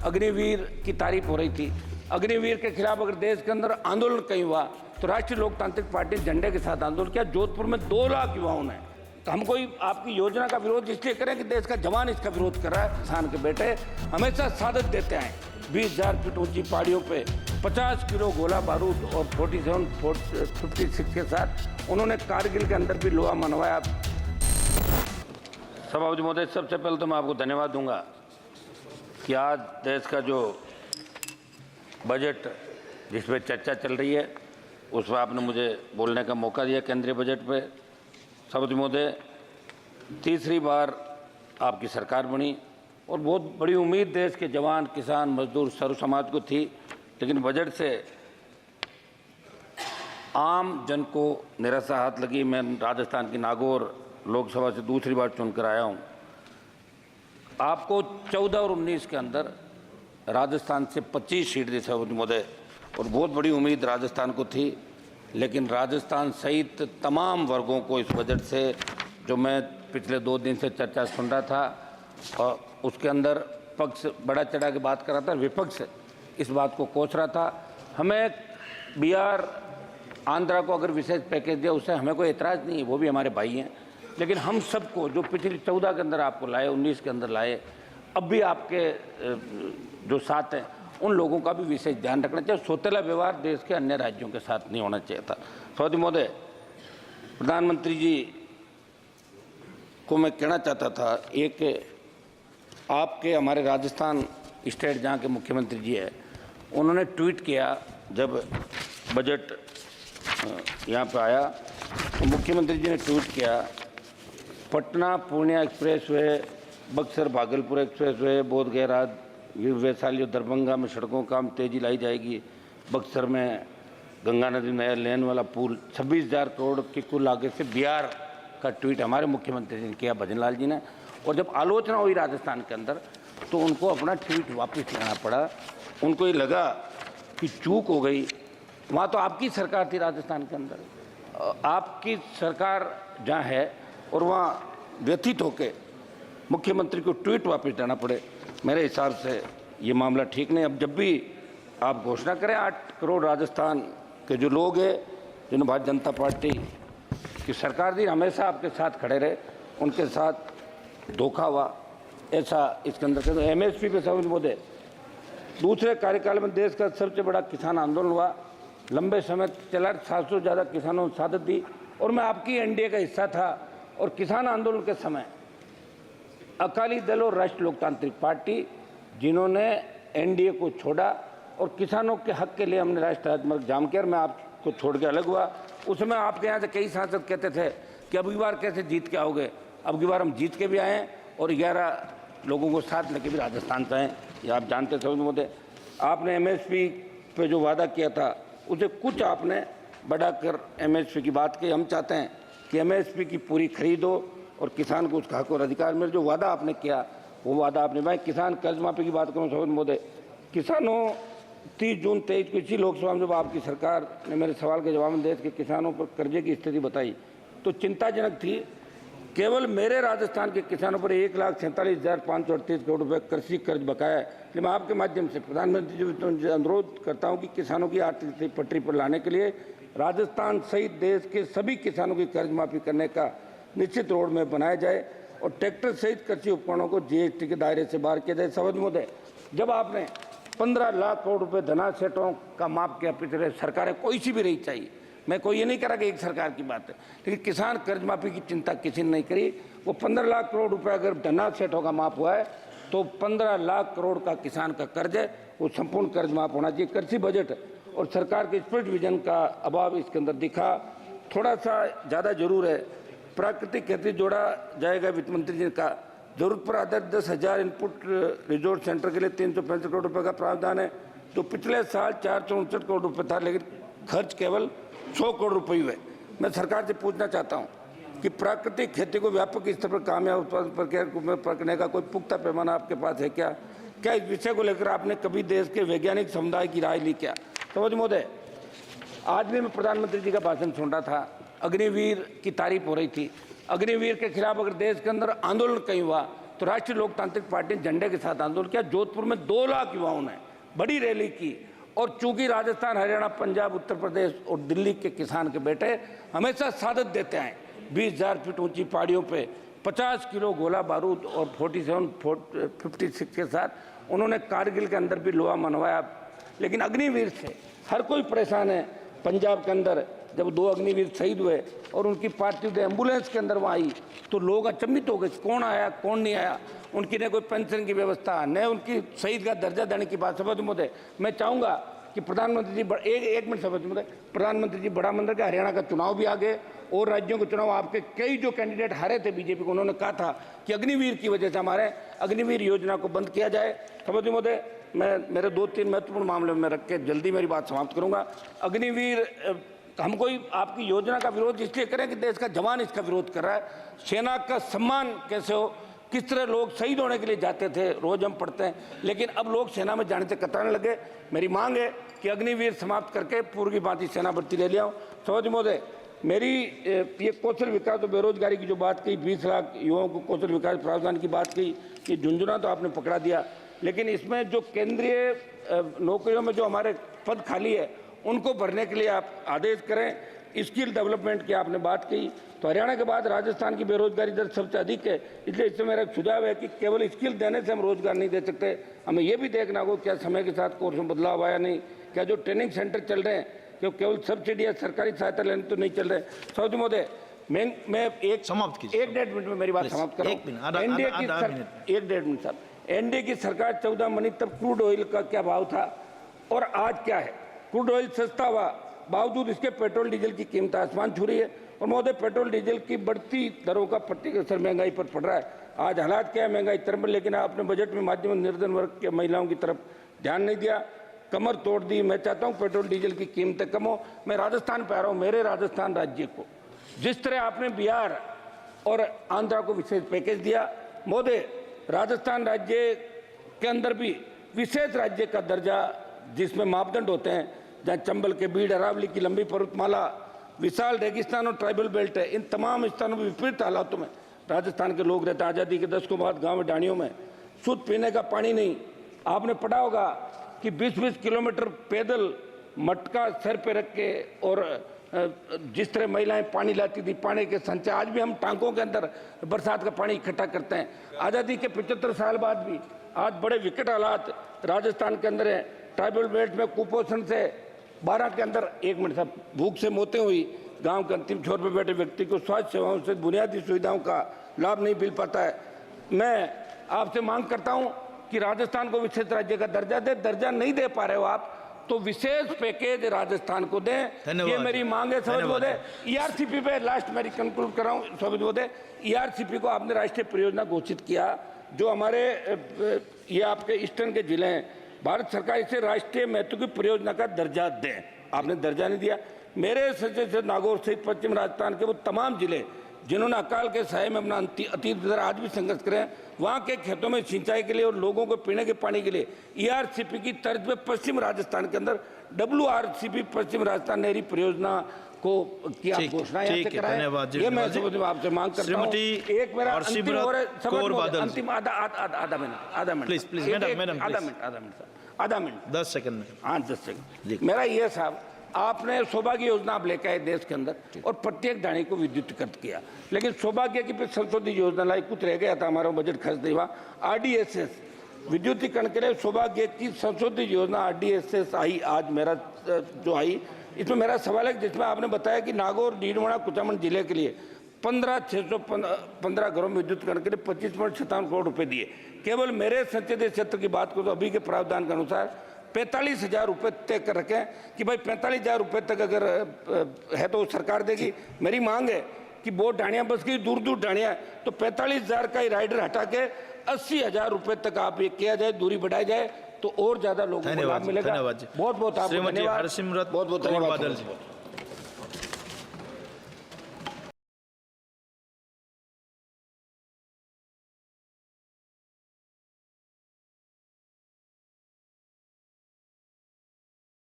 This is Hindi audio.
अग्निवीर की तारीफ हो रही थी। अग्निवीर के खिलाफ अगर देश के अंदर आंदोलन कहीं हुआ तो राष्ट्रीय लोकतांत्रिक पार्टी झंडे के साथ आंदोलन किया। जोधपुर में 2 लाख युवाओं ने। तो हम कोई आपकी योजना का विरोध इसलिए करें कि देश का जवान इसका विरोध कर रहा है। किसान के बेटे हमेशा सादत देते हैं। 20,000 फीट ऊंची पहाड़ियों पे 50 किलो गोला बारूद और 47-56 के साथ उन्होंने कारगिल के अंदर भी लोहा मनवाया। सभापति महोदय, सबसे पहले तो मैं आपको धन्यवाद दूंगा कि आज देश का जो बजट जिस पर चर्चा चल रही है उस पर आपने मुझे बोलने का मौका दिया। केंद्रीय बजट पे सभापति महोदय, तीसरी बार आपकी सरकार बनी और बहुत बड़ी उम्मीद देश के जवान, किसान, मजदूर, सर्व समाज को थी, लेकिन बजट से आम जन को निराशा हाथ लगी। मैं राजस्थान की नागौर लोकसभा से दूसरी बार चुनकर आया हूँ। आपको 14 और 19 के अंदर राजस्थान से 25 सीट दी सभापति महोदय और बहुत बड़ी उम्मीद राजस्थान को थी, लेकिन राजस्थान सहित तमाम वर्गों को इस बजट से, जो मैं पिछले 2 दिन से चर्चा सुन रहा था और उसके अंदर पक्ष बड़ा चढ़ा के बात कर रहा था, विपक्ष इस बात को कोस रहा था। हमें बिहार, आंध्रा को अगर विशेष पैकेज दिया उससे हमें कोई एतराज़ नहीं है, वो भी हमारे भाई हैं, लेकिन हम सबको जो पिछली 14 के अंदर आपको लाए, 19 के अंदर लाए, अब भी आपके जो साथ हैं उन लोगों का भी विशेष ध्यान रखना चाहिए। सौतेला व्यवहार देश के अन्य राज्यों के साथ नहीं होना चाहिए था। सभापति महोदय, प्रधानमंत्री जी को मैं कहना चाहता था, एक आपके हमारे राजस्थान स्टेट जहाँ के मुख्यमंत्री जी है, उन्होंने ट्वीट किया जब बजट यहाँ पर आया तो मुख्यमंत्री जी ने ट्वीट किया, Patna Purnia expressway, Buxar Bhagalpur expressway, Bodhgaya Vaishali और दरभंगा में सड़कों का काम तेजी लाई जाएगी। बक्सर में गंगा नदी नया लेन वाला पुल 26,000 करोड़ की कुल लागत से। बिहार का ट्वीट हमारे मुख्यमंत्री जी ने किया, भजन लाल जी ने, और जब आलोचना हुई राजस्थान के अंदर तो उनको अपना ट्वीट वापस लेना पड़ा। उनको ये लगा कि चूक हो गई। वहाँ तो आपकी सरकार थी राजस्थान के अंदर, आपकी सरकार जहाँ है और वहाँ व्यथित होकर मुख्यमंत्री को ट्वीट वापस देना पड़े, मेरे हिसाब से ये मामला ठीक नहीं। अब जब भी आप घोषणा करें 8 करोड़ राजस्थान के जो लोग हैं जिन्होंने भारतीय जनता पार्टी की सरकार दी, हमेशा आपके साथ खड़े रहे, उनके साथ धोखा हुआ, ऐसा इसके अंदर एमएसपी पे सभापति महोदय, दूसरे कार्यकाल में देश का सबसे बड़ा किसान आंदोलन हुआ, लंबे समय चला, 700 से ज़्यादा किसानों ने शहादत दी और मैं आपकी एनडीए का हिस्सा था। और किसान आंदोलन के समय अकाली दल और राष्ट्रीय लोकतांत्रिक पार्टी जिन्होंने एनडीए को छोड़ा और किसानों के हक के लिए हमने राष्ट्रीय राजमार्ग जाम किया, मैं आपको छोड़ के अलग हुआ। उस समय आपके यहाँ से कई सांसद कहते थे कि अब की बार कैसे जीत के आओगे। अब की बार हम जीत के भी आए और 11 लोगों को साथ लेके भी राजस्थान से आए, ये आप जानते थे महोदय। आपने एमएसपी पे जो वादा किया था उसे कुछ आपने बढ़ाकर एमएसपी की बात की। हम चाहते हैं कि एमएसपी की पूरी खरीद हो और किसान को उसका हक और अधिकार मिले। जो वादा आपने किया वो वादा आपने भाई। किसान कर्ज माफी की बात करूँ सभापति महोदय, किसानों 30 जून 23 को इसी लोकसभा में जब आपकी सरकार ने मेरे सवाल के जवाब में देश के किसानों पर कर्जे की स्थिति बताई तो चिंताजनक थी। केवल मेरे राजस्थान के किसानों पर 1,47,538 करोड़ रुपये कृषि कर्ज बकाया है। इसलिए मैं आपके माध्यम से प्रधानमंत्री जी से अनुरोध करता हूँ कि किसानों की आर्थिक स्थिति पटरी पर लाने के लिए राजस्थान सहित देश के सभी किसानों की कर्ज माफी करने का निश्चित रोड मैप बनाया जाए और ट्रैक्टर सहित कृषि उपकरणों को जीएसटी के दायरे से बाहर किया जाए। सभापति महोदय, जब आपने 15 लाख करोड़ रुपए धनासेठों का माफ किया, पिछले सरकारें कोई सी भी रही चाहिए, मैं कोई ये नहीं कह रहा कि एक सरकार की बात है, लेकिन किसान कर्ज माफी की चिंता किसी ने नहीं करी। वो 15 लाख करोड़ रुपए अगर धनासेठों का माफ हुआ है तो 15 लाख करोड़ का किसान का कर्ज है, वो संपूर्ण कर्ज माफ होना चाहिए। कृषि बजट और सरकार के स्पष्ट विजन का अभाव इसके अंदर दिखा। थोड़ा सा ज़्यादा जरूर है, प्राकृतिक खेती जोड़ा जाएगा, वित्त मंत्री जी ने कहा। जरूरत पर आधारित 10,000 इनपुट रिसोर्स सेंटर के लिए 365 करोड़ रुपए का प्रावधान है, तो पिछले साल 469 करोड़ रुपए था, लेकिन खर्च केवल 100 करोड़ रुपए हुए। मैं सरकार से पूछना चाहता हूं कि प्राकृतिक खेती को व्यापक स्तर पर कामयाब उत्पादन प्रक्रिया करने का कोई पुख्ता पैमाना आपके पास है क्या? क्या इस विषय को लेकर आपने कभी देश के वैज्ञानिक समुदाय की राय ली क्या? सभापति महोदय, आज भी मैं प्रधानमंत्री जी का भाषण सुन रहा था, अग्निवीर की तारीफ हो रही थी। अग्निवीर के खिलाफ अगर देश के अंदर आंदोलन कहीं हुआ तो राष्ट्रीय लोकतांत्रिक पार्टी ने झंडे के साथ आंदोलन किया। जोधपुर में 2 लाख युवाओं ने बड़ी रैली की। और चूंकि राजस्थान, हरियाणा, पंजाब, उत्तर प्रदेश और दिल्ली के किसान के बेटे हमेशा सादत देते हैं, 20,000 फीट ऊंची पहाड़ियों पे 50 किलो गोला बारूद और 56 के साथ उन्होंने कारगिल के अंदर भी लोहा मनवाया। लेकिन अग्निवीर से हर कोई परेशान है। पंजाब के अंदर जब 2 अग्निवीर शहीद हुए और उनकी पार्थिव एम्बुलेंस के अंदर वहाँ आई तो लोग अचंभित हो गए, कौन आया कौन नहीं आया। उनकी न कोई पेंशन की व्यवस्था, न उनकी शहीद का दर्जा देने की बात। सभापति महोदय, मैं चाहूँगा कि प्रधानमंत्री जी एक मिनट सभापति महोदय, प्रधानमंत्री जी बड़ा मंदिर का हरियाणा का चुनाव भी आ गए और राज्यों के चुनाव आपके कई जो कैंडिडेट हारे थे बीजेपी को, उन्होंने कहा था कि अग्निवीर की वजह से हमारे अग्निवीर योजना को बंद किया जाए। सभापति महोदय, मैं मेरे 2-3 महत्वपूर्ण मामले में रख के जल्दी मेरी बात समाप्त करूंगा। अग्निवीर, हम कोई आपकी योजना का विरोध इसलिए करें कि देश का जवान इसका विरोध कर रहा है। सेना का सम्मान कैसे हो, किस तरह लोग शहीद होने के लिए जाते थे, रोज हम पढ़ते हैं, लेकिन अब लोग सेना में जाने से कतराने लगे। मेरी मांग है कि अग्निवीर समाप्त करके पूर्व की भांति सेना भर्ती ले लिया। सभापति महोदय, मेरी ये कौशल विकास और बेरोजगारी की जो बात कही, 20 लाख युवाओं को कौशल विकास प्रावधान की बात कही, ये झुंझुना तो आपने पकड़ा दिया, लेकिन इसमें जो केंद्रीय नौकरियों में जो हमारे पद खाली है उनको भरने के लिए आप आदेश करें। स्किल डेवलपमेंट की आपने बात की, तो हरियाणा के बाद राजस्थान की बेरोजगारी दर सबसे अधिक है। इसलिए इससे मेरा सुझाव है कि केवल स्किल देने से हम रोजगार नहीं दे सकते, हमें ये भी देखना होगा क्या समय के साथ कोर्स में बदलाव आया नहीं, क्या जो ट्रेनिंग सेंटर चल रहे हैं क्यों केवल सब्सिडी या सरकारी सहायता लेने तो नहीं चल रहे। सभापति महोदय, मैं एक समाप्त कीजिए, 1-1.5 मिनट में मेरी बात समाप्त करूँ। एनडीए की 1-1.5 मिनट साहब, एनडीए की सरकार 14 मनी तब क्रूड ऑयल का क्या भाव था और आज क्या है। क्रूड ऑयल सस्ता हुआ, बावजूद इसके पेट्रोल डीजल की कीमत आसमान छू रही है। और महोदय, पेट्रोल डीजल की बढ़ती दरों का पट्टी असर महंगाई पर पड़ रहा है। आज हालात क्या है, महंगाई तरफ, लेकिन आपने बजट में माध्यम निर्धन वर्ग के महिलाओं की तरफ ध्यान नहीं दिया, कमर तोड़ दी। मैं चाहता हूं पेट्रोल डीजल की कीमतें कम हो। मैं राजस्थान पे आ रहा हूं, मेरे राजस्थान राज्य को जिस तरह आपने बिहार और आंध्रा को विशेष पैकेज दिया, महोदय राजस्थान राज्य के अंदर भी विशेष राज्य का दर्जा, जिसमें मापदंड होते हैं, जहाँ चंबल के बीड़, अरावली की लंबी पर्वतमाला, विशाल रेगिस्तान और ट्राइबल बेल्ट है, इन तमाम स्थानों में विपरीत हालातों में राजस्थान के लोग रहते हैं। आज़ादी के 10 को बाद गाँव में डाणियों में शुद्ध पीने का पानी नहीं। आपने पढ़ा होगा कि 20-20 किलोमीटर पैदल मटका सर पे रख के और जिस तरह महिलाएं पानी लाती थी, पानी के संचय, आज भी हम टांकों के अंदर बरसात का पानी इकट्ठा करते हैं। आज़ादी के 75 साल बाद भी आज बड़े विकट हालात राजस्थान के अंदर है। ट्राइबल बेल्ट में कुपोषण से 12 के अंदर, 1 मिनट साहब, भूख से मौतें हुई। गांव के अंतिम छोर पर बैठे व्यक्ति को स्वास्थ्य सेवाओं से बुनियादी सुविधाओं का लाभ नहीं मिल पाता है। मैं आपसे मांग करता हूं कि राजस्थान को विशेष राज्य का दर्जा दे। दर्जा नहीं दे पा रहे हो आप, तो विशेष पैकेज राजस्थान को दें, ये मेरी मांग है। सभापति महोदय, ईआरसीपी पे लास्ट मेरी कंक्लूड कर रहा हूं। सभापति महोदय, ईआरसीपी को आपने राष्ट्रीय परियोजना घोषित किया, जो हमारे ये आपके ईस्टर्न के जिले हैं, भारत सरकार इसे राष्ट्रीय महत्व की परियोजना का दर्जा दें। आपने दर्जा नहीं दिया। मेरे से नागौर सहित पश्चिम राजस्थान के वो तमाम जिले जिन्होंने अकाल के साये में अपना अतीत गुजरा, आज भी संघर्ष करें, वहाँ के खेतों में सिंचाई के लिए और लोगों को पीने के पानी के लिए ईआरसीपी की तर्ज पे पश्चिम राजस्थान के अंदर WRCP पश्चिम राजस्थान नहरी परियोजना को की आप घोषणा यहाँ से कराएं। ये मैं आपसे मांग करता हूँ। एक मेरा अंतिम और अंतिम आधा मिनट 10 सेकंड में, हाँ 10 सेकंड। मेरा ये साहब, आपने सौभाग्य योजना आप लेकर आए देश के अंदर और प्रत्येक डाणी को विद्युतीकृत किया, लेकिन सौभाग्य की फिर संशोधित योजना लाई, कुछ रह गया था, हमारा बजट खर्च नहीं हुआ। RDSS विद्युतीकरण के लिए सौभाग्य की संशोधित योजना RDSS आई, आज मेरा जो आई, इसमें मेरा सवाल है, जिसमें आपने बताया कि नागौर, डीडवाड़ा, कुचामन जिले के लिए 15,615 घरों में विद्युतीकरण के लिए 25.57 करोड़ रुपए दिए। केवल मेरे संसदीय क्षेत्र की बात करो तो अभी के प्रावधान के अनुसार 45,000 रुपये तय कर रखें कि भाई 45,000 रुपये तक अगर है तो सरकार देगी। मेरी मांग है कि बहुत डाणियाँ बस गई, दूर दूर डाणियाँ, तो 45,000 का ही राइडर हटा के 80,000 रुपये तक आप ये किया जाए, दूरी बढ़ाई जाए, तो और ज्यादा लोगों को लाभ मिलेगा। बहुत बहुत आपको धन्यवाद। बहुत बहुत धन्यवाद।